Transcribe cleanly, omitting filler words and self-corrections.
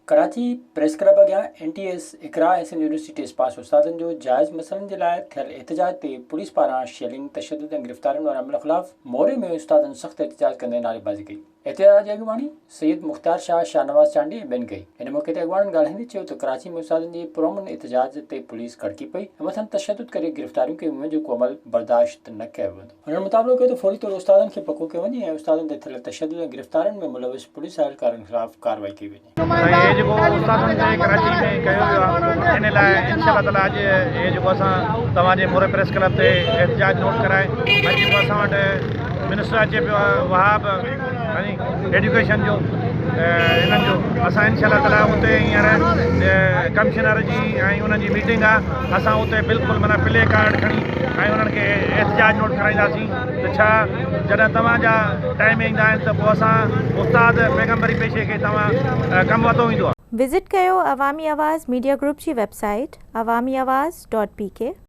Karachi press club अॻियां NTS इकरा Ehsan university पास उस्तादनि जो जाइज़ मसइलनि जे लाइ थियल एहतजाज ते पुलिस पारां शेलिंग तशद्दुद ऐं गिरफ़्तारियुनि वारे अमल ख़िलाफ़ मोरे में उस्तादनि सख़्त एहतजाज कंदे नारेबाज़ी कई। एहतजाज जी अॻुवाणी सैयद मुख़्तार शाह शाहनवाज़ चांडी ऐं ॿियनि कई। हिन मौक़े ते अॻुवाणनि ॻाल्हाईंदे चयो त कराची में उस्तादनि जे पुरअमन एहतजाज ते पुलिस कड़की पई ऐं मथां तशद्दुद करे गिरफ़्तारियूं कयूं वयूं जेको अमल बर्दाश्त न कयो वेंदो। हुननि मुताबिक़ कयो त फौरी तौर उस्तादनि खे पको कयो वञे ऐं उस्तादनि ते थियल तशद्दुद ऐं गिरफ़्तारियुनि में मुलविस पुलिस एहलकारनि ख़िलाफ़ कार्रवाई कई वञे। कराची में कयो वियो आहे इन लाइ इंशाअल्लाह ताला अॼु हे जेको असां तव्हांजे मोरे प्रेस क्लब ते एहतजाज नोट कराए अॼु जेको असां वटि मिनिस्टर अचे पियो आहे वहाब एजुकेशन जो इन्हनि जो असां इंशाअल्लाह ताला उते हींअर कमिश्नर जी ऐं उन्हनि जी मीटिंग आहे। असां उते बिल्कुलु माना प्ले कार्ड खणी ऐं उन्हनि खे एहतजाज नोट कराईंदासीं त छा जॾहिं तव्हांजा टाइम ईंदा आहिनि त पोइ असां उस्ताद पैगम्बरी पेशे खे तव्हां कमु वधो ईंदो आहे। विज़िट कयो अवामी आवाज़ मीडिया ग्रुप जी वेबसाइट awamiawaz.pk